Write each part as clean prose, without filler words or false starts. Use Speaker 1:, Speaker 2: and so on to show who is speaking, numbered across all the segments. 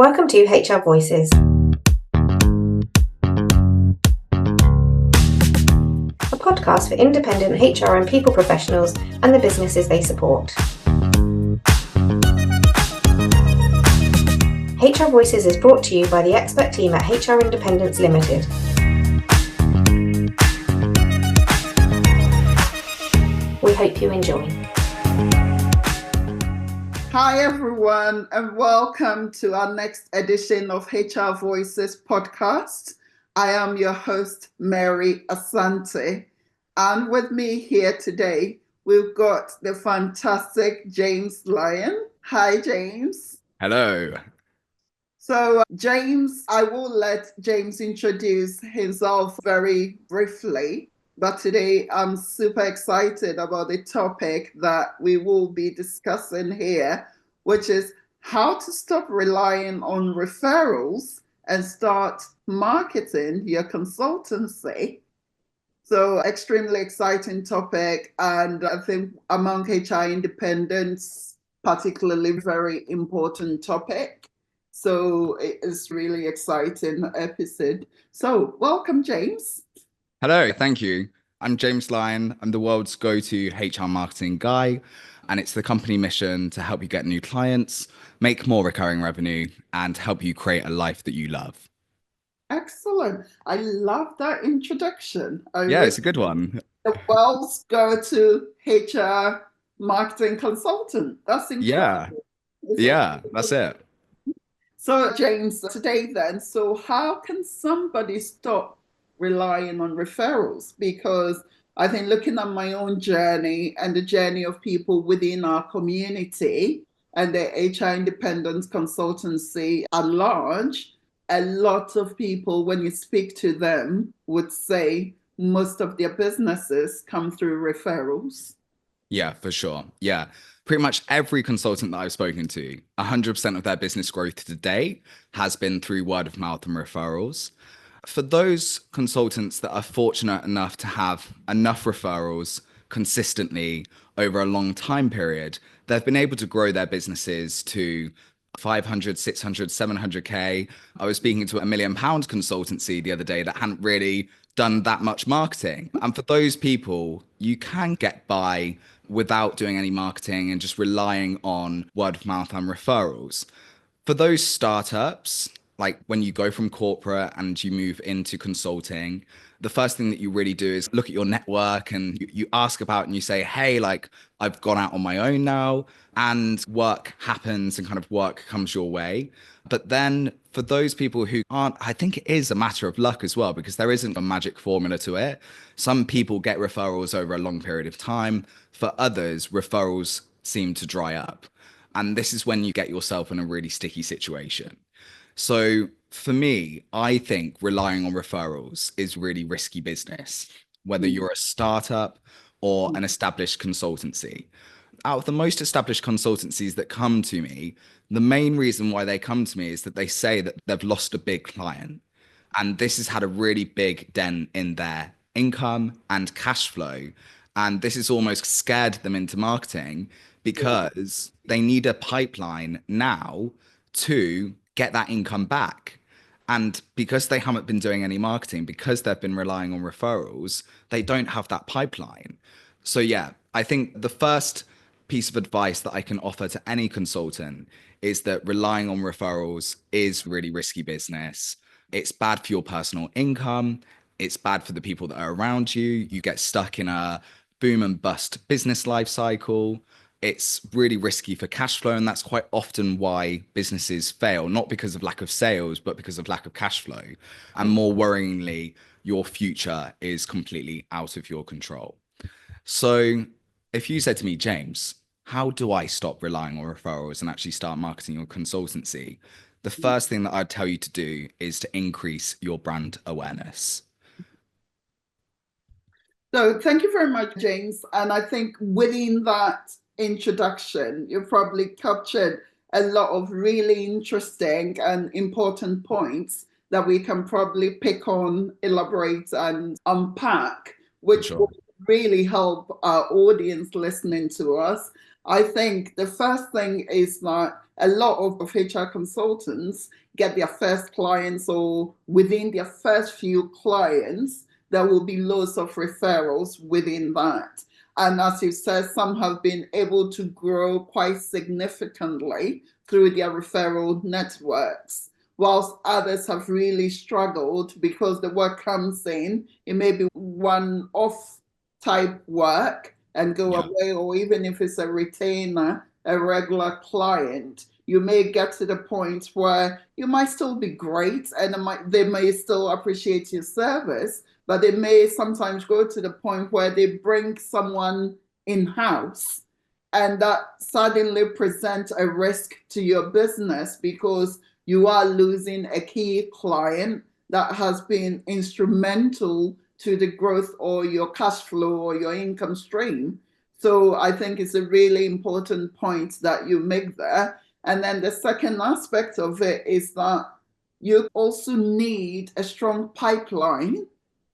Speaker 1: Welcome to HR Voices, a podcast for independent HR and people professionals and the businesses they support. HR Voices is brought to you by the expert team at HR Independence Limited. We hope you enjoy.
Speaker 2: Hi everyone, and welcome to our next edition of HR Voices podcast. I am your host, Mary Asante, and with me here today, we've got the fantastic James Lyon. Hi, James.
Speaker 3: Hello.
Speaker 2: So, James, I will let James introduce himself very briefly. But today I'm super excited about the topic that we will be discussing here, which is how to stop relying on referrals and start marketing your consultancy. So extremely exciting topic. And I think among HR independents, particularly very important topic. So it is really exciting episode. So welcome, James.
Speaker 3: Hello, thank you. I'm James Lyon. I'm the world's go-to HR marketing guy, and it's the company mission to help you get new clients, make more recurring revenue, and help you create a life that you love.
Speaker 2: Excellent. I love that introduction.
Speaker 3: It's a good one.
Speaker 2: The world's go-to HR marketing consultant. That's incredible.
Speaker 3: That's it.
Speaker 2: So, James, today then, so how can somebody stop relying on referrals? Because I think looking at my own journey and the journey of people within our community and the HR independent consultancy at large, a lot of people, when you speak to them, would say most of their businesses come through referrals.
Speaker 3: Yeah, for sure. Yeah. Pretty much every consultant that I've spoken to, 100% of their business growth to date has been through word of mouth and referrals. For those consultants that are fortunate enough to have enough referrals consistently over a long time period, they've been able to grow their businesses to 500, 600, 700K. I was speaking to a £1 million consultancy the other day that hadn't really done that much marketing. And for those people, you can get by without doing any marketing and just relying on word of mouth and referrals. For those startups, like when you go from corporate and you move into consulting, the first thing that you really do is look at your network and you ask about and you say, hey, like I've gone out on my own now, and work happens and kind of work comes your way. But then for those people who aren't, I think it is a matter of luck as well, because there isn't a magic formula to it. Some people get referrals over a long period of time. For others, referrals seem to dry up. And this is when you get yourself in a really sticky situation. So for me, I think relying on referrals is really risky business, whether you're a startup or an established consultancy. Out of the most established consultancies that come to me, the main reason why they come to me is that they say that they've lost a big client. And this has had a really big dent in their income and cash flow. And this has almost scared them into marketing because they need a pipeline now to get that income back. And because they haven't been doing any marketing, because they've been relying on referrals, they don't have that pipeline. So yeah, I think the first piece of advice that I can offer to any consultant is that relying on referrals is really risky business. It's bad for your personal income. It's bad for the people that are around you. You get stuck in a boom and bust business life cycle. It's really risky for cash flow. And that's quite often why businesses fail, not because of lack of sales, but because of lack of cash flow. And more worryingly, your future is completely out of your control. So if you said to me, James, how do I stop relying on referrals and actually start marketing your consultancy? The first thing that I'd tell you to do is to increase your brand awareness.
Speaker 2: So thank you very much, James. And I think within that introduction, you probably captured a lot of really interesting and important points that we can probably pick on, elaborate and unpack, which will really help our audience listening to us. I think the first thing is that a lot of HR consultants get their first clients, or within their first few clients, there will be loads of referrals within that. And as you said, some have been able to grow quite significantly through their referral networks, whilst others have really struggled because the work comes in, it may be one-off type work and go
Speaker 3: Yeah.
Speaker 2: away, or even if it's a retainer, a regular client, you may get to the point where you might still be great and they may still appreciate your service, but they may sometimes go to the point where they bring someone in-house, and that suddenly presents a risk to your business because you are losing a key client that has been instrumental to the growth or your cash flow or your income stream. So I think it's a really important point that you make there. And then the second aspect of it is that you also need a strong pipeline,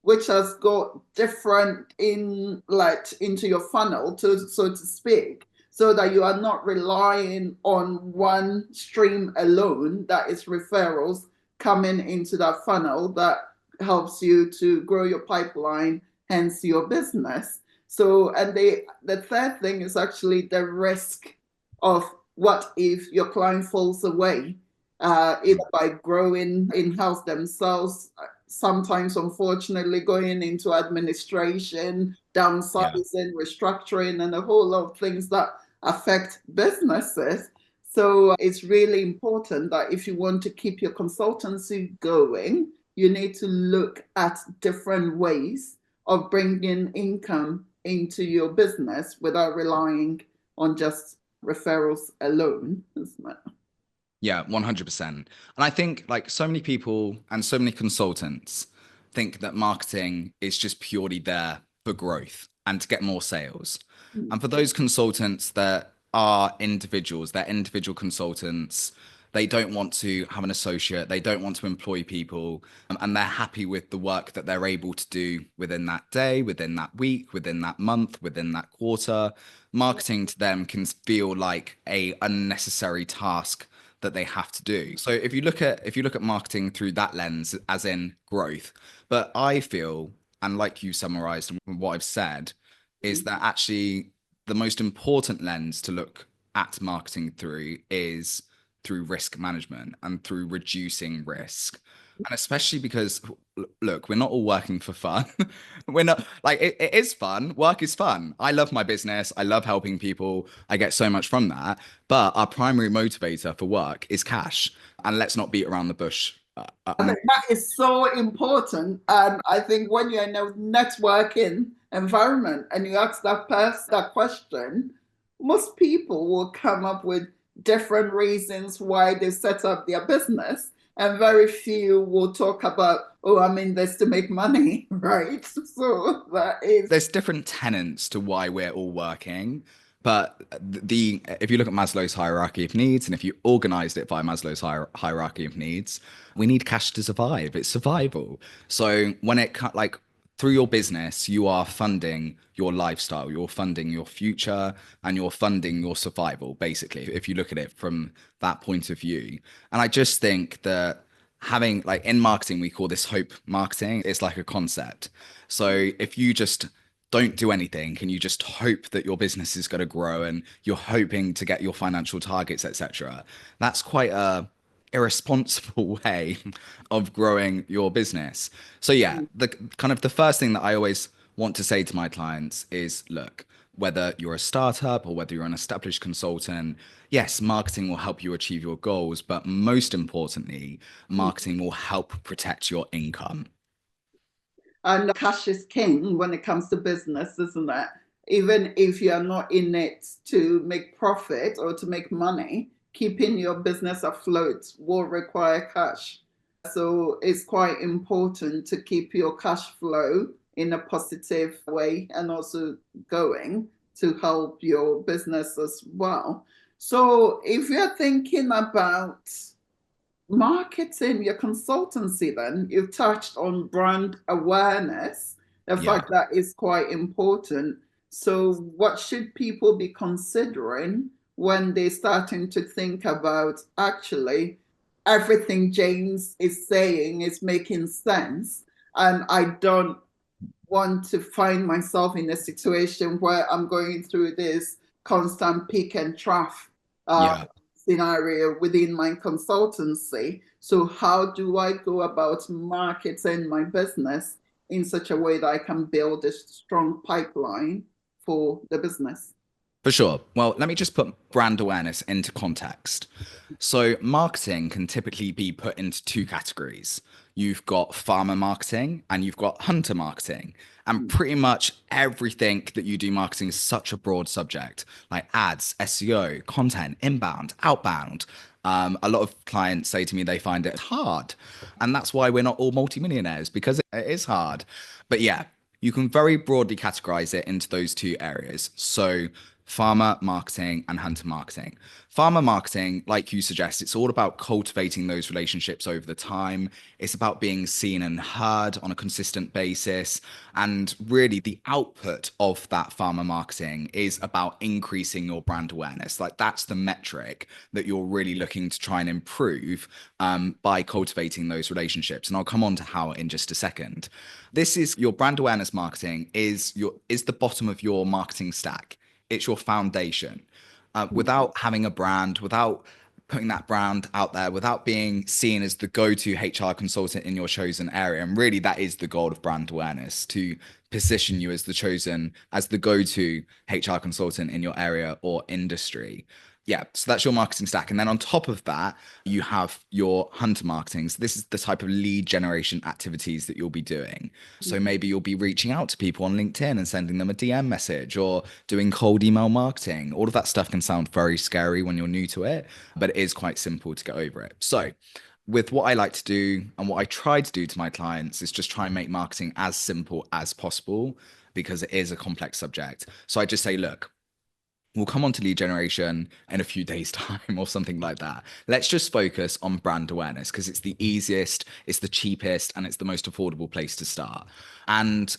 Speaker 2: which has got different inlet into your funnel, so to speak, so that you are not relying on one stream alone, that is referrals coming into that funnel that helps you to grow your pipeline, hence your business. So, and the third thing is actually the risk of what if your client falls away, either by growing in-house themselves, sometimes unfortunately going into administration, downsizing, restructuring, and a whole lot of things that affect businesses. So it's really important that if you want to keep your consultancy going, you need to look at different ways of bringing income into your business without relying on just referrals alone, isn't it?
Speaker 3: Yeah, 100%. And I think like so many people and so many consultants think that marketing is just purely there for growth and to get more sales. And for those consultants that are individuals, they're individual consultants, they don't want to have an associate, they don't want to employ people, and they're happy with the work that they're able to do within that day, within that week, within that month, within that quarter. Marketing to them can feel like a unnecessary task that they have to do. So if you look at marketing through that lens, as in growth, but I feel, and like you summarized what I've said, is that actually the most important lens to look at marketing through is through risk management and through reducing risk. And especially because, look, we're not all working for fun. We're not like it is fun. Work is fun. I love my business. I love helping people. I get so much from that. But our primary motivator for work is cash. And let's not beat around the bush.
Speaker 2: I think that is so important. And I think when you're in a networking environment and you ask that person that question, most people will come up with different reasons why they set up their business. And very few will talk about, oh, I'm in this to make money, right? So that is.
Speaker 3: There's different tenets to why we're all working. But if you look at Maslow's hierarchy of needs, and if you organized it by Maslow's hierarchy of needs, we need cash to survive. It's survival. So when like through your business, you are funding your lifestyle, you're funding your future, and you're funding your survival, basically, if you look at it from that point of view. And I just think that having, like, in marketing, we call this hope marketing. It's like a concept. So if you just don't do anything and you just hope that your business is going to grow and you're hoping to get your financial targets, etc., that's quite a irresponsible way of growing your business. So yeah, the kind of the first thing that I always want to say to my clients is, look, whether you're a startup or whether you're an established consultant, yes, marketing will help you achieve your goals, but most importantly, marketing will help protect your income.
Speaker 2: And cash is king when it comes to business, isn't it? Even if you're not in it to make profit or to make money, keeping your business afloat will require cash. So it's quite important to keep your cash flow in a positive way and also going to help your business as well. So if you're thinking about marketing, your consultancy, then you've touched on brand awareness, the fact that is quite important. So what should people be considering when they're starting to think about, actually, everything James is saying is making sense, and I don't want to find myself in a situation where I'm going through this constant peak and trough
Speaker 3: Yeah.
Speaker 2: scenario within my consultancy. So how do I go about marketing my business in such a way that I can build a strong pipeline for the business?
Speaker 3: For sure. Well, let me just put brand awareness into context. So, marketing can typically be put into two categories. You've got farmer marketing and you've got hunter marketing. And pretty much everything that you do marketing is such a broad subject, like ads, SEO, content, inbound, outbound. A lot of clients say to me they find it hard. And that's why we're not all multimillionaires, because it is hard. But yeah, you can very broadly categorize it into those two areas. So, farmer marketing and hunter marketing. Farmer marketing, like you suggest, it's all about cultivating those relationships over the time. It's about being seen and heard on a consistent basis. And really, the output of that farmer marketing is about increasing your brand awareness. Like, that's the metric that you're really looking to try and improve by cultivating those relationships. And I'll come on to how in just a second. This is your brand awareness marketing is the bottom of your marketing stack. It's your foundation. Without having a brand, without putting that brand out there, without being seen as the go-to HR consultant in your chosen area, and really that is the goal of brand awareness, to position you as the go-to HR consultant in your area or industry. Yeah, so that's your marketing stack. And then on top of that, you have your hunter marketing. So this is the type of lead generation activities that you'll be doing. So maybe you'll be reaching out to people on LinkedIn and sending them a DM message, or doing cold email marketing. All of that stuff can sound very scary when you're new to it, but it is quite simple to get over it. So with what I like to do and what I try to do to my clients is just try and make marketing as simple as possible, because it is a complex subject. So I just say, look, we'll come on to lead generation in a few days' time or something like that. Let's just focus on brand awareness, because it's the easiest, it's the cheapest, and it's the most affordable place to start. And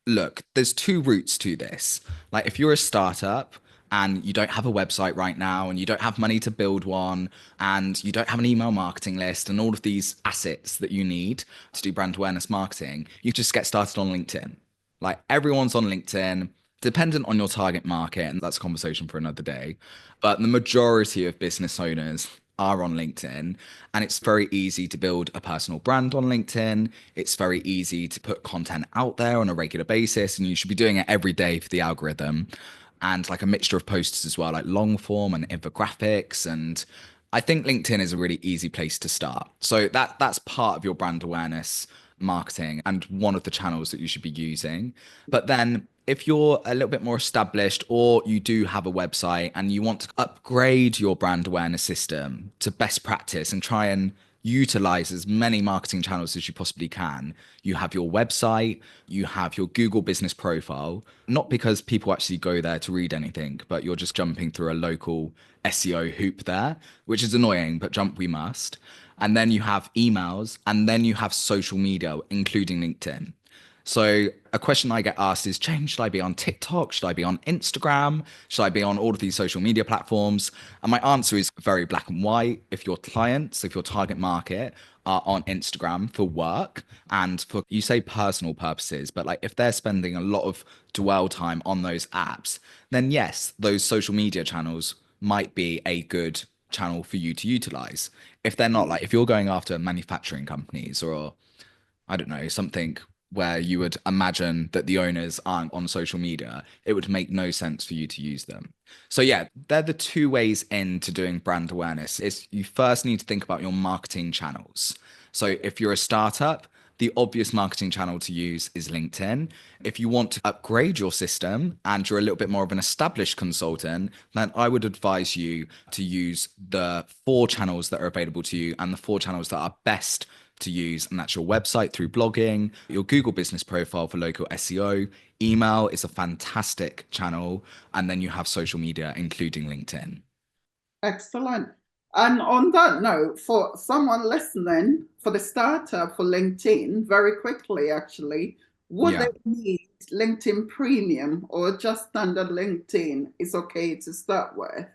Speaker 3: look, there's two routes to this. Like, if you're a startup and you don't have a website right now, and you don't have money to build one, and you don't have an email marketing list and all of these assets that you need to do brand awareness marketing, you just get started on LinkedIn. Like, everyone's on LinkedIn, dependent on your target market, and that's a conversation for another day. But the majority of business owners are on LinkedIn, and it's very easy to build a personal brand on LinkedIn. It's very easy to put content out there on a regular basis, and you should be doing it every day for the algorithm. And like a mixture of posts as well, like long form and infographics. And I think LinkedIn is a really easy place to start. So that's part of your brand awareness marketing and one of the channels that you should be using. But then if you're a little bit more established, or you do have a website and you want to upgrade your brand awareness system to best practice and try and utilize as many marketing channels as you possibly can, you have your website, you have your Google business profile, not because people actually go there to read anything, but you're just jumping through a local SEO hoop there, which is annoying, but jump we must. And then you have emails, and then you have social media, including LinkedIn. So a question I get asked is, James, should I be on TikTok? Should I be on Instagram? Should I be on all of these social media platforms? And my answer is very black and white. If your clients, if your target market are on Instagram for work and for, you say, personal purposes, but like if they're spending a lot of dwell time on those apps, then yes, those social media channels might be a good channel for you to utilize. If they're not, like if you're going after manufacturing companies, or I don't know, something where you would imagine that the owners aren't on social media, it would make no sense for you to use them. So yeah, they're the two ways into doing brand awareness. Is you first need to think about your marketing channels. So if you're a startup, the obvious marketing channel to use is LinkedIn. If you want to upgrade your system and you're a little bit more of an established consultant, then I would advise you to use the 4 channels that are available to you and the 4 channels that are best to use. And that's your website through blogging, your Google business profile for local SEO, email is a fantastic channel, and then you have social media, including LinkedIn.
Speaker 2: Excellent. And on that note, for someone listening, for the startup for LinkedIn, very quickly, actually, what
Speaker 3: Yeah.
Speaker 2: they need LinkedIn Premium or just standard LinkedIn is okay to start with?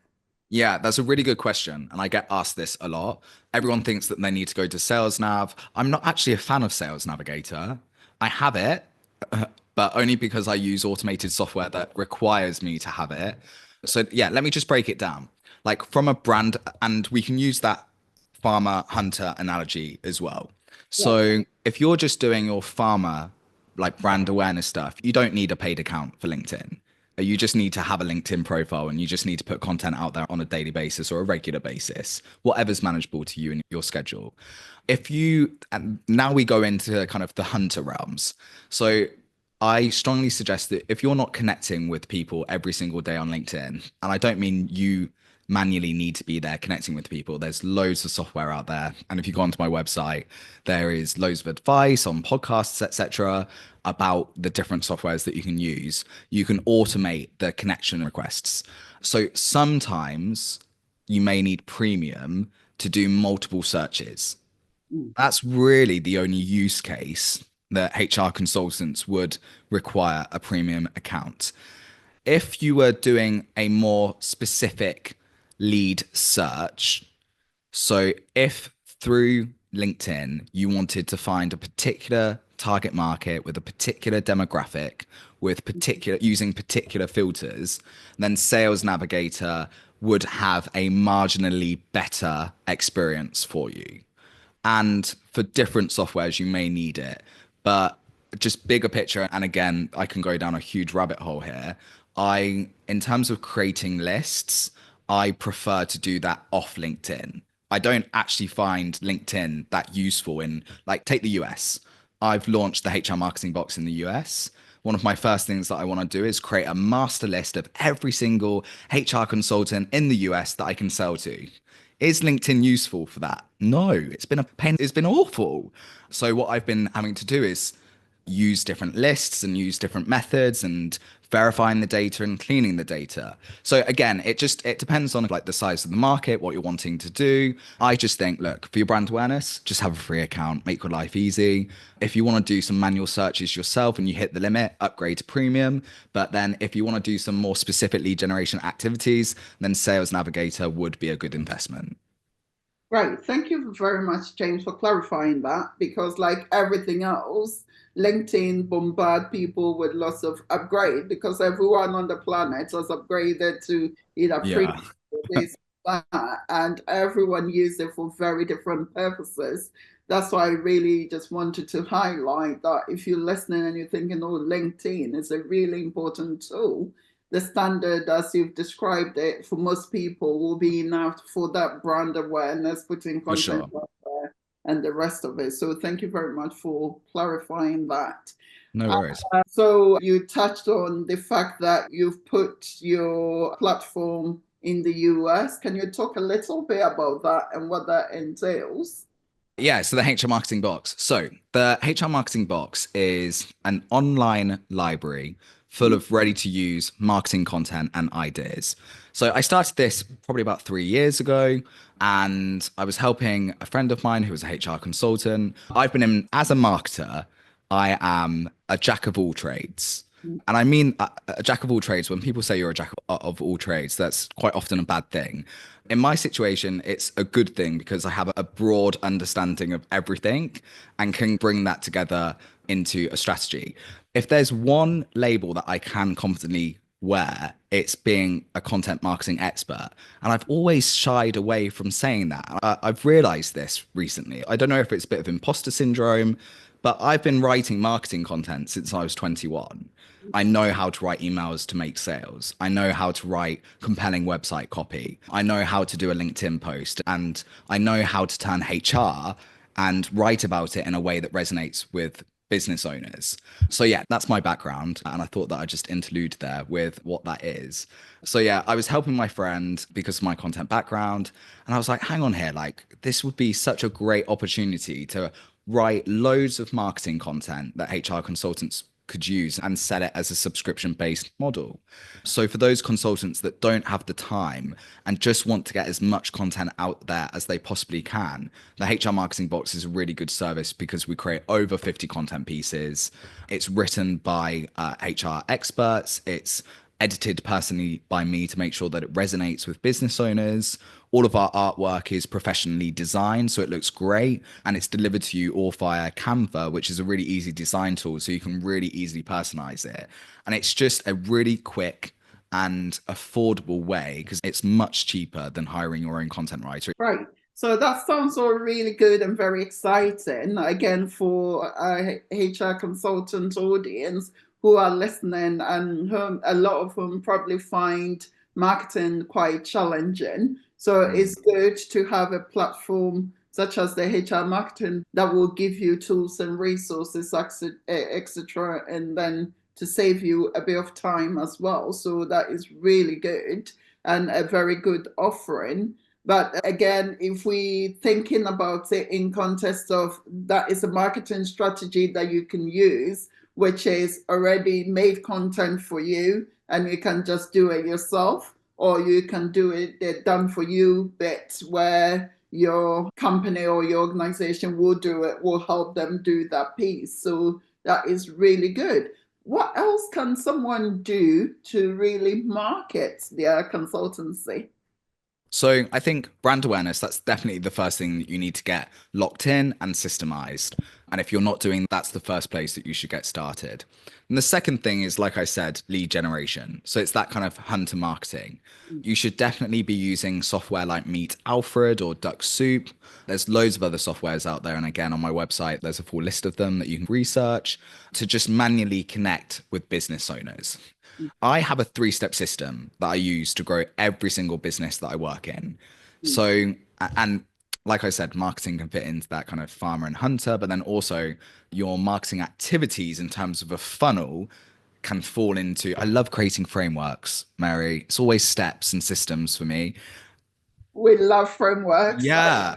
Speaker 3: Yeah, that's a really good question. And I get asked this a lot. Everyone thinks that they need to go to Sales Nav. I'm not actually a fan of Sales Navigator. I have it, but only because I use automated software that requires me to have it. So, yeah, let me just break it down. Like from a brand, and we can use that farmer hunter analogy as well.
Speaker 2: Yeah.
Speaker 3: So, if you're just doing your farmer like brand awareness stuff, you don't need a paid account for LinkedIn. You just need to have a LinkedIn profile and you just need to put content out there on a daily basis or a regular basis, whatever's manageable to you in your schedule. If you, and now we go into kind of the hunter realms. So I strongly suggest that if you're not connecting with people every single day on LinkedIn, and I don't mean you manually need to be there connecting with people. There's loads of software out there. And if you go onto my website, there is loads of advice on podcasts, etc., about the different softwares that you can use. You can automate the connection requests. So sometimes you may need premium to do multiple searches. That's really the only use case that HR consultants would require a premium account. If you were doing a more specific lead search, so if through LinkedIn you wanted to find a particular target market with a particular demographic with particular using particular filters, then Sales Navigator would have a marginally better experience for you. And for different softwares, you may need it. But just bigger picture, and again, I can go down a huge rabbit hole here. In terms of creating lists, I prefer to do that off LinkedIn. I don't actually find LinkedIn that useful in, like, take the US. I've launched the HR marketing box in the US. One of my first things that I want to do is create a master list of every single HR consultant in the US that I can sell to. Is LinkedIn useful for that? No, it's been a pain. It's been awful. So what I've been having to do is use different lists and use different methods and verifying the data and cleaning the data. So again, it depends on like the size of the market, what you're wanting to do. I just think, look, for your brand awareness, just have a free account, make your life easy. If you want to do some manual searches yourself and you hit the limit, upgrade to premium. But then if you want to do some more specific lead generation activities, then Sales Navigator would be a good investment.
Speaker 2: Right. Thank you very much, James, for clarifying that, because like everything else, LinkedIn bombard people with lots of upgrade because everyone on the planet has upgraded to either premium
Speaker 3: Yeah.
Speaker 2: or this, that, and everyone uses it for very different purposes. That's why I really just wanted to highlight that if you're listening and you're thinking, oh, LinkedIn is a really important tool, the standard, as you've described it, for most people will be enough for that brand awareness, putting
Speaker 3: For
Speaker 2: content
Speaker 3: sure.
Speaker 2: out there and the rest of it. So thank you very much for clarifying that.
Speaker 3: No worries.
Speaker 2: So you touched on the fact that you've put your platform in the US. Can you talk a little bit about that and what that entails?
Speaker 3: Yeah, so the HR Marketing Box. So the HR Marketing Box is an online library full of ready to use marketing content and ideas. So I started this probably about 3 years ago, and I was helping a friend of mine who was a HR consultant. I've been in, as a marketer, I am a jack of all trades. And I mean, a jack of all trades, when people say you're a jack of all trades, that's quite often a bad thing. In my situation, it's a good thing because I have a broad understanding of everything and can bring that together into a strategy. If there's one label that I can confidently wear, it's being a content marketing expert. And I've always shied away from saying that. I've realized this recently. I don't know if it's a bit of imposter syndrome, but I've been writing marketing content since I was 21. I know how to write emails to make sales. I know how to write compelling website copy. I know how to do a LinkedIn post, and I know how to turn HR and write about it in a way that resonates with business owners. So yeah, that's my background. And I thought that I'd just interlude there with what that is. So yeah, I was helping my friend because of my content background. And I was like, hang on here, like this would be such a great opportunity to write loads of marketing content that HR consultants could use and sell it as a subscription based model. So for those consultants that don't have the time and just want to get as much content out there as they possibly can, the HR Marketing Box is a really good service because we create over 50 content pieces. It's written by HR experts. It's edited personally by me to make sure that it resonates with business owners. All of our artwork is professionally designed, so it looks great, and it's delivered to you all via Canva, which is a really easy design tool, so you can really easily personalize it. And it's just a really quick and affordable way because it's much cheaper than hiring your own content writer.
Speaker 2: Right. So that sounds all really good and very exciting. Again, for a HR consultant audience who are listening and whom a lot of whom probably find marketing quite challenging. So it's good to have a platform such as the HR marketing that will give you tools and resources, etc., and then to save you a bit of time as well. So that is really good and a very good offering. But again, if we thinking about it in context of that is a marketing strategy that you can use, which is already made content for you and you can just do it yourself, or you can do it done for you bit where your company or your organization will do it, will help them do that piece. So that is really good. What else can someone do to really market their consultancy?
Speaker 3: So I think brand awareness, that's definitely the first thing that you need to get locked in and systemized. And if you're not doing, that's the first place that you should get started. And the second thing is, like I said, lead generation. So it's that kind of hunter marketing. You should definitely be using software like Meet Alfred or Duck Soup. There's loads of other softwares out there. And again, on my website, there's a full list of them that you can research to just manually connect with business owners. I have a 3-step system that I use to grow every single business that I work in. So, and like I said, marketing can fit into that kind of farmer and hunter, but then also your marketing activities in terms of a funnel can fall into, I love creating frameworks, Mary. It's always steps and systems for me.
Speaker 2: We love frameworks.
Speaker 3: Yeah.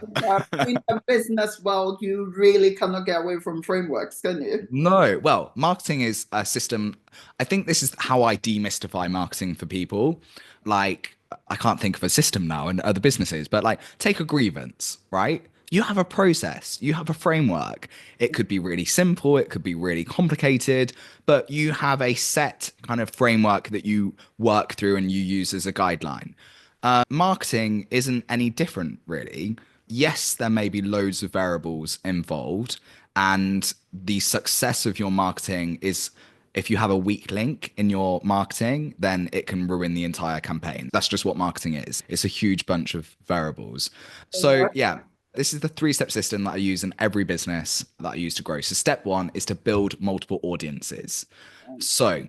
Speaker 2: In the business world, you really cannot get away from frameworks, can you?
Speaker 3: No, well, marketing is a system. I think this is how I demystify marketing for people. Like, I can't think of a system now in other businesses, but like, take a grievance, right? You have a process, you have a framework. It could be really simple, it could be really complicated, but you have a set kind of framework that you work through and you use as a guideline. Marketing isn't any different, really. Yes, there may be loads of variables involved, and the success of your marketing is if you have a weak link in your marketing, then it can ruin the entire campaign. That's just what marketing is. It's a huge bunch of variables. So, yeah, this is the 3-step system that I use in every business that I use to grow. So, step 1 is to build multiple audiences. So,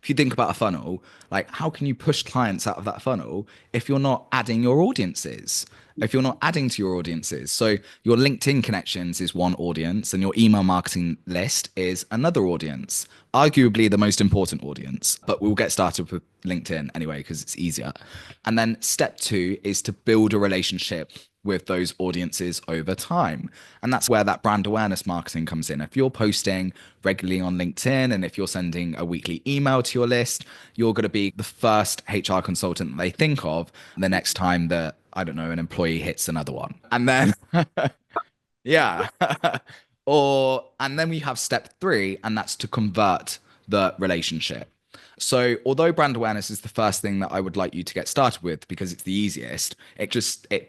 Speaker 3: if you think about a funnel, like how can you push clients out of that funnel if you're not adding your audiences? If you're not adding to your audiences. So your LinkedIn connections is one audience and your email marketing list is another audience, arguably the most important audience, but we'll get started with LinkedIn anyway, because it's easier. And then step 2 is to build a relationship with those audiences over time. And that's where that brand awareness marketing comes in. If you're posting regularly on LinkedIn and if you're sending a weekly email to your list, you're going to be the first HR consultant that they think of the next time that, I don't know, an employee hits another one. And then, yeah. And then we have step 3, and that's to convert the relationship. So although brand awareness is the first thing that I would like you to get started with because it's the easiest, it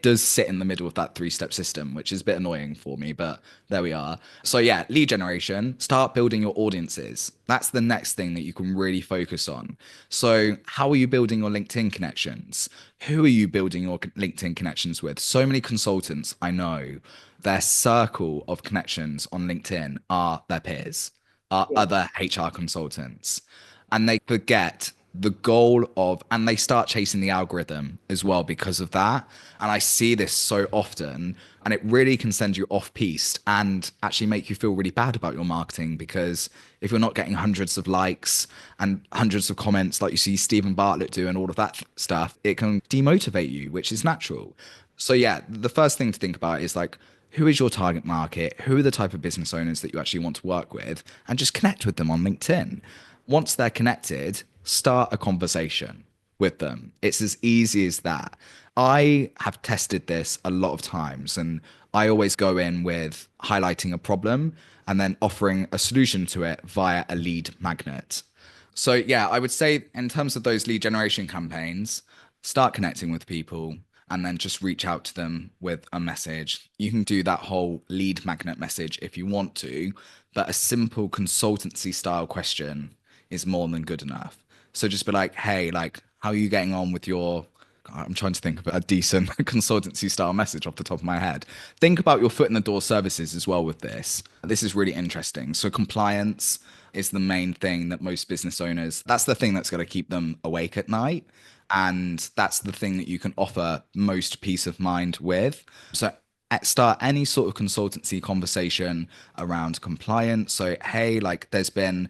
Speaker 3: does sit in the middle of that 3-step system, which is a bit annoying for me, but there we are. So yeah, lead generation, start building your audiences. That's the next thing that you can really focus on. So how are you building your LinkedIn connections? Who are you building your LinkedIn connections with? So many consultants I know, their circle of connections on LinkedIn are their peers, are other HR consultants. And they forget the goal of, and they start chasing the algorithm as well because of that. And I see this so often, and it really can send you off piste and actually make you feel really bad about your marketing, because if you're not getting hundreds of likes and hundreds of comments like you see Stephen Bartlett do and all of that stuff, it can demotivate you, which is natural. So yeah, the first thing to think about is like who is your target market, who are the type of business owners that you actually want to work with, and just connect with them on LinkedIn. Once they're connected, start a conversation with them. It's as easy as that. I have tested this a lot of times, and I always go in with highlighting a problem and then offering a solution to it via a lead magnet. So, yeah, I would say in terms of those lead generation campaigns, start connecting with people and then just reach out to them with a message. You can do that whole lead magnet message if you want to, but a simple consultancy style question is more than good enough. So just be like, hey, like, how are you getting on with your, I'm trying to think of a decent consultancy style message off the top of my head. Think about your foot in the door services as well with this. This is really interesting. So compliance is the main thing that most business owners, that's the thing that's going to keep them awake at night. And that's the thing that you can offer most peace of mind with. So start any sort of consultancy conversation around compliance. So, hey, like there's been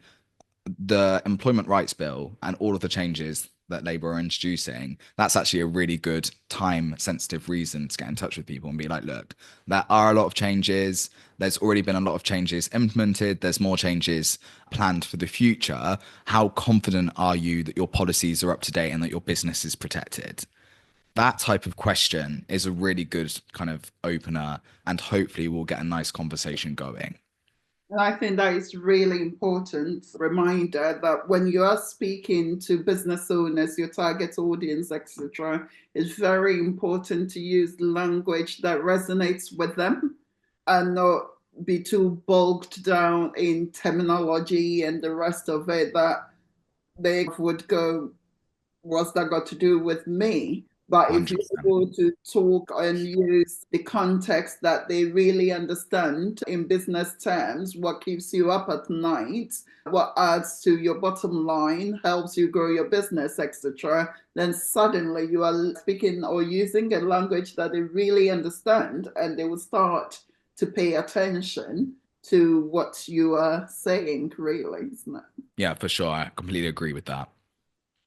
Speaker 3: the employment rights bill and all of the changes that Labour are introducing. That's actually a really good time sensitive reason to get in touch with people and be like, look, there are a lot of changes. There's already been a lot of changes implemented. There's more changes planned for the future. How confident are you that your policies are up to date and that your business is protected? That type of question is a really good kind of opener, and hopefully we'll get a nice conversation going.
Speaker 2: And I think that is really important reminder that when you are speaking to business owners, your target audience, etc., it's very important to use language that resonates with them and not be too bogged down in terminology and the rest of it that they would go, what's that got to do with me? But if you're
Speaker 3: 100%.
Speaker 2: able to talk and use the context that they really understand in business terms, what keeps you up at night, what adds to your bottom line, helps you grow your business, etc., then suddenly you are speaking or using a language that they really understand, and they will start to pay attention to what you are saying, really, isn't it?
Speaker 3: Yeah, for sure. I completely agree with that.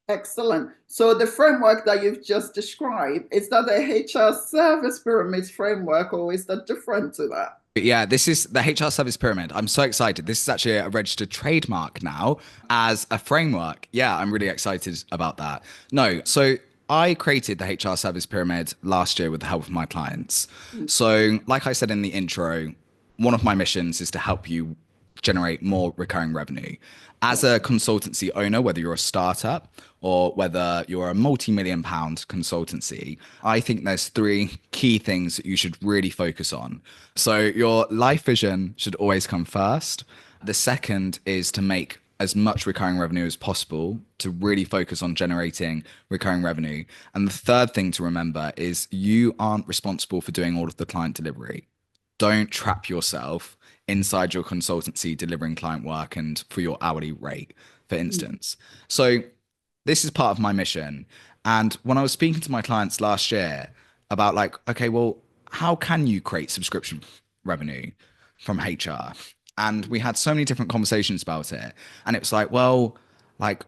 Speaker 2: Excellent. So the framework that you've just described, is that the HR service pyramid framework, or is that different to that?
Speaker 3: Yeah, this is the HR service pyramid. I'm so excited. This is actually a registered trademark now as a framework. Yeah, I'm really excited about that. No, so I created the HR service pyramid last year with the help of my clients. So, like I said in the intro, one of my missions is to help you generate more recurring revenue. As a consultancy owner, whether you're a startup or whether you're a multi-million pound consultancy, I think there's three key things that you should really focus on. So your life vision should always come first. The second is to make as much recurring revenue as possible, to really focus on generating recurring revenue. And the third thing to remember is you aren't responsible for doing all of the client delivery. Don't trap yourself inside your consultancy delivering client work and for your hourly rate, for instance. So this is part of my mission. And when I was speaking to my clients last year about like, okay, well, how can you create subscription revenue from HR? And we had so many different conversations about it. And it was like, well, like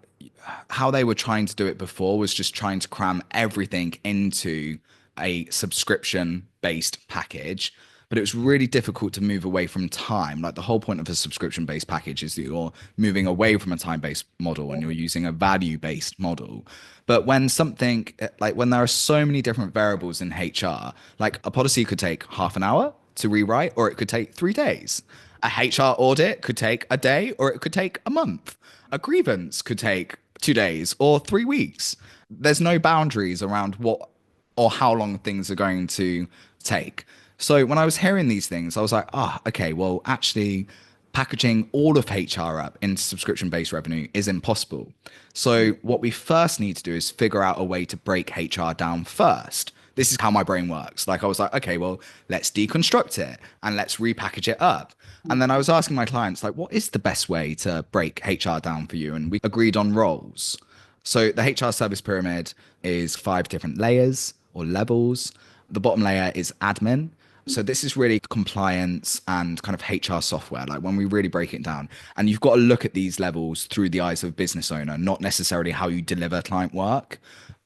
Speaker 3: how they were trying to do it before was just trying to cram everything into a subscription based package, but it was really difficult to move away from time. Like the whole point of a subscription based package is that you're moving away from a time based model and you're using a value based model. But when something like when there are so many different variables in HR, like a policy could take half an hour to rewrite, or it could take 3 days. A HR audit could take a day, or it could take a month. A grievance could take 2 days or 3 weeks. There's no boundaries around what or how long things are going to take. So when I was hearing these things, I was like, okay, well, actually packaging all of HR up into subscription-based revenue is impossible. So what we first need to do is figure out a way to break HR down first. This is how my brain works. Like I was like, okay, well, let's deconstruct it and let's repackage it up. And then I was asking my clients, like, what is the best way to break HR down for you? And we agreed on roles. So the HR service pyramid is 5 different layers or levels. The bottom layer is admin. So this is really compliance and kind of HR software, like when we really break it down. And you've got to look at these levels through the eyes of a business owner, not necessarily how you deliver client work,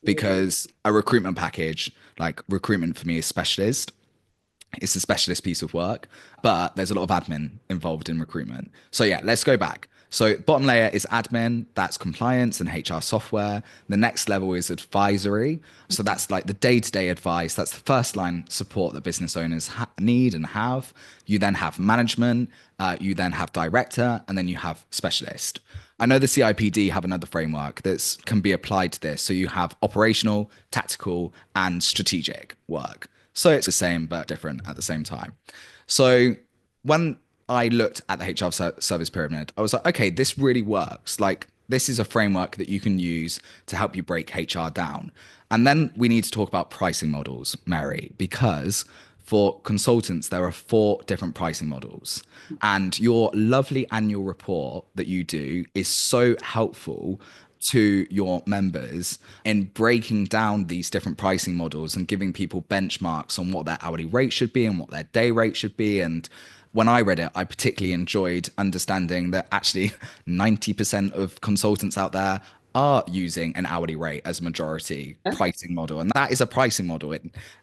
Speaker 3: because a recruitment package, like recruitment for me is specialist. It's a specialist piece of work, but there's a lot of admin involved in recruitment. So yeah, let's go back. So bottom layer is admin, that's compliance and HR software. The next level is advisory. So that's like the day-to-day advice. That's the first line support that business owners need and have. You then have management, you then have director, and then you have specialist. I know the CIPD have another framework that can be applied to this. So you have operational, tactical, and strategic work. So it's the same, but different at the same time. So when I looked at the HR service pyramid, I was like, okay, this really works. Like, this is a framework that you can use to help you break HR down. And then we need to talk about pricing models, Mary, because for consultants, there are 4 different pricing models. And your lovely annual report that you do is so helpful to your members in breaking down these different pricing models and giving people benchmarks on what their hourly rate should be and what their day rate should be. And when I read it, I particularly enjoyed understanding that actually 90% of consultants out there are using an hourly rate as a majority pricing model. And that is a pricing model.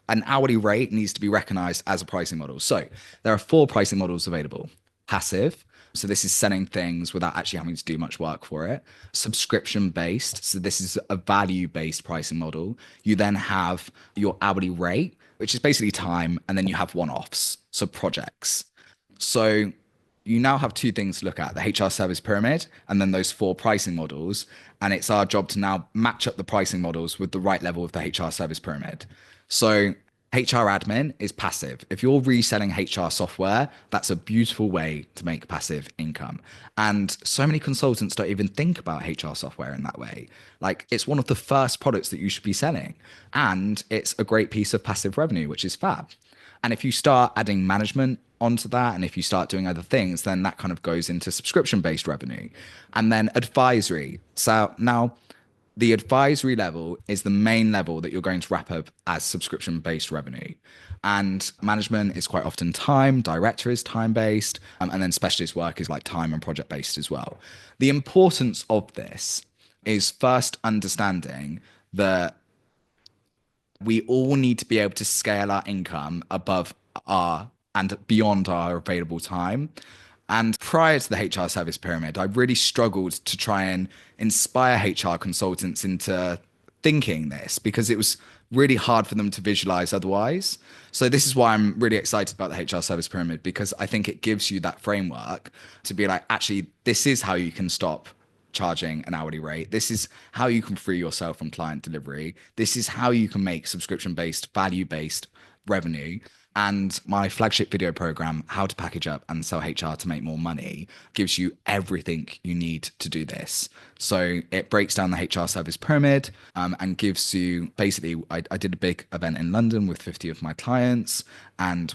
Speaker 3: An hourly rate needs to be recognized as a pricing model. So there are 4 pricing models available. Passive. So this is selling things without actually having to do much work for it. Subscription based. So this is a value based pricing model. You then have your hourly rate, which is basically time. And then you have one-offs. So projects. So you now have 2 things to look at, the HR service pyramid and then those 4 pricing models. And it's our job to now match up the pricing models with the right level of the HR service pyramid. So HR admin is passive. If you're reselling HR software, that's a beautiful way to make passive income. And so many consultants don't even think about HR software in that way. Like, it's one of the first products that you should be selling. And it's a great piece of passive revenue, which is fab. And if you start adding management onto that, and if you start doing other things, then that kind of goes into subscription-based revenue. And then advisory. So now the advisory level is the main level that you're going to wrap up as subscription-based revenue. And management is quite often time, director is time-based, and then specialist work is like time and project-based as well. The importance of this is first understanding that we all need to be able to scale our income above our and beyond our available time. And prior to the HR service pyramid, I really struggled to try and inspire HR consultants into thinking this because it was really hard for them to visualize otherwise. So this is why I'm really excited about the HR service pyramid, because I think it gives you that framework to be like, actually, this is how you can stop charging an hourly rate. This is how you can free yourself from client delivery. This is how you can make subscription-based, value-based revenue. And my flagship video program, How to Package Up and Sell HR to Make More Money, gives you everything you need to do this. So it breaks down the HR service pyramid and gives you basically, I did a big event in London with 50 of my clients. And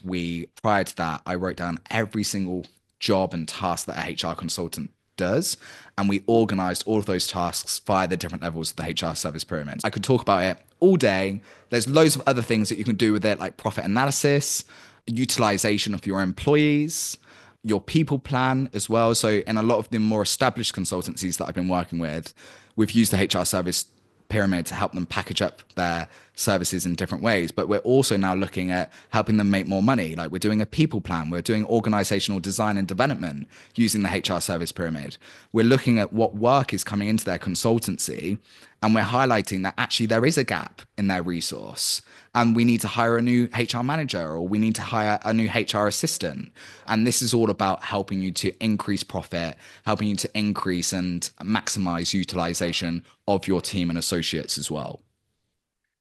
Speaker 3: prior to that, I wrote down every single job and task that a HR consultant does. And we organized all of those tasks via the different levels of the HR service pyramid. I could talk about it all day. There's loads of other things that you can do with it, like profit analysis, utilization of your employees, your people plan as well. So in a lot of the more established consultancies that I've been working with, we've used the HR service pyramid to help them package up their services in different ways. But we're also now looking at helping them make more money. Like, we're doing a people plan, we're doing organizational design and development using the HR service pyramid. We're looking at what work is coming into their consultancy, and we're highlighting that actually there is a gap in their resource and we need to hire a new HR manager, or we need to hire a new HR assistant. And this is all about helping you to increase profit, helping you to increase and maximize utilization of your team and associates as well.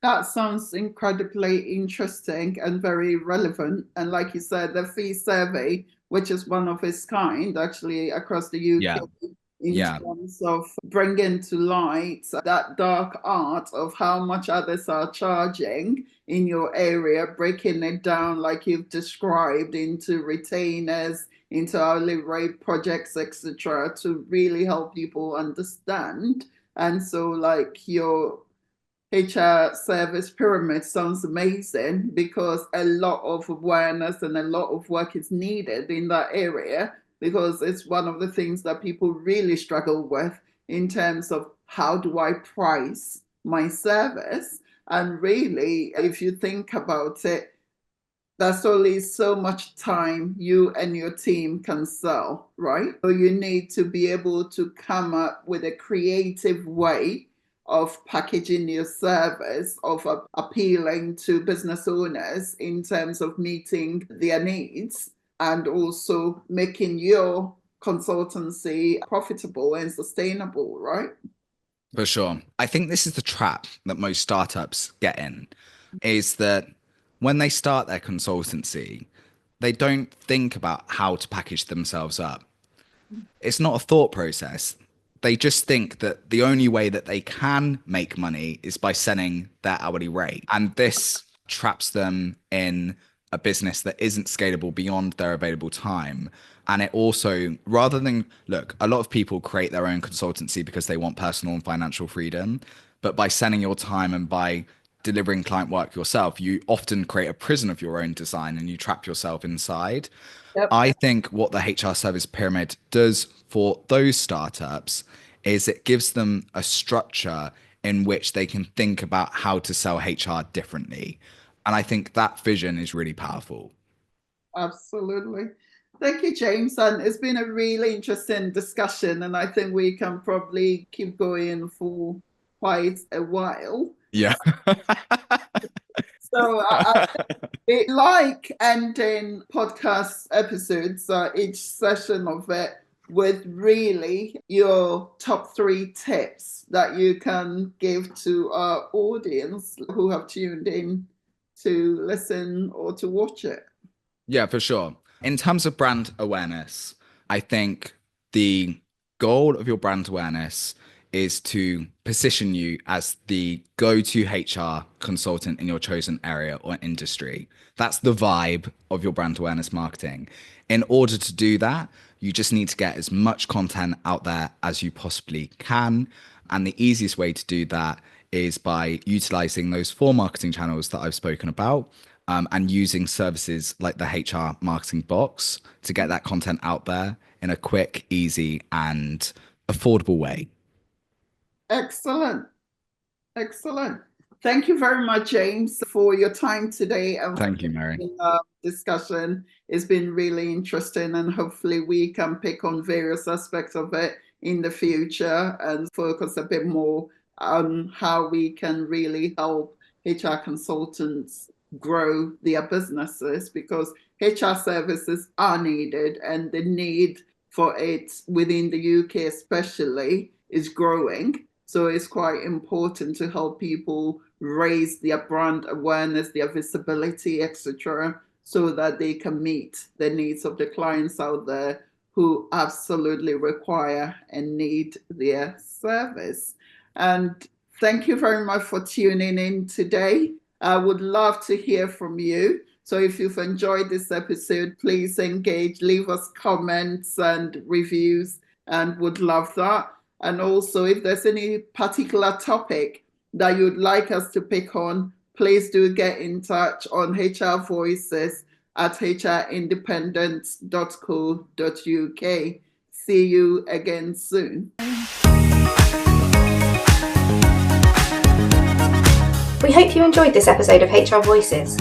Speaker 2: That sounds incredibly interesting and very relevant. And like you said, the fee survey, which is one of its kind actually across the UK, in terms of bringing to light that dark art of how much others are charging in your area, breaking it down like you've described into retainers, into hourly rate projects, etc., to really help people understand. And so, like, your HR service pyramid sounds amazing, because a lot of awareness and a lot of work is needed in that area, because it's one of the things that people really struggle with in terms of how do I price my service. And really, if you think about it, There's only so much time you and your team can sell, right? So you need to be able to come up with a creative way of packaging your service, of appealing to business owners in terms of meeting their needs and also making your consultancy profitable and sustainable, right?
Speaker 3: For sure. I think this is the trap that most startups get in, is that when they start their consultancy, they don't think about how to package themselves up. It's not a thought process. They just think that the only way that they can make money is by selling their hourly rate. And this traps them in a business that isn't scalable beyond their available time. And it also, rather than, look, a lot of people create their own consultancy because they want personal and financial freedom. But by selling your time and by delivering client work yourself, you often create a prison of your own design and you trap yourself inside.
Speaker 2: Yep.
Speaker 3: I think what the HR service pyramid does for those startups is it gives them a structure in which they can think about how to sell HR differently. And I think that vision is really powerful.
Speaker 2: Absolutely. Thank you, James. And it's been a really interesting discussion. And I think we can probably keep going for quite a while.
Speaker 3: Yeah.
Speaker 2: So I like ending podcast episodes, each session of it, with really your top 3 tips that you can give to our audience who have tuned in to listen or to watch it.
Speaker 3: Yeah, for sure. In terms of brand awareness, I think the goal of your brand awareness is to position you as the go-to HR consultant in your chosen area or industry. That's the vibe of your brand awareness marketing. In order to do that, you just need to get as much content out there as you possibly can. And the easiest way to do that is by utilizing those 4 marketing channels that I've spoken about, and using services like the HR marketing box to get that content out there in a quick, easy, and affordable way.
Speaker 2: Excellent. Excellent. Thank you very much, James, for your time today. And
Speaker 3: thank you, Mary.
Speaker 2: Discussion. It's been really interesting, and hopefully we can pick on various aspects of it in the future and focus a bit more on how we can really help HR consultants grow their businesses, because HR services are needed and the need for it within the UK especially is growing. So it's quite important to help people raise their brand awareness, their visibility, etc., so that they can meet the needs of the clients out there who absolutely require and need their service. And thank you very much for tuning in today. I would love to hear from you. So if you've enjoyed this episode, please engage, leave us comments and reviews, and would love that. And also, if there's any particular topic that you'd like us to pick on, please do get in touch on HR Voices at hrindependence.co.uk. See you again soon.
Speaker 1: We hope you enjoyed this episode of HR Voices.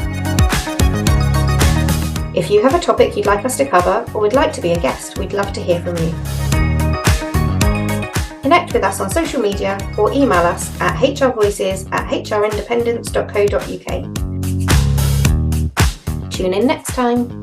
Speaker 1: If you have a topic you'd like us to cover or would like to be a guest, we'd love to hear from you. Connect with us on social media or email us at hrvoices@hrindependence.co.uk. Tune in next time.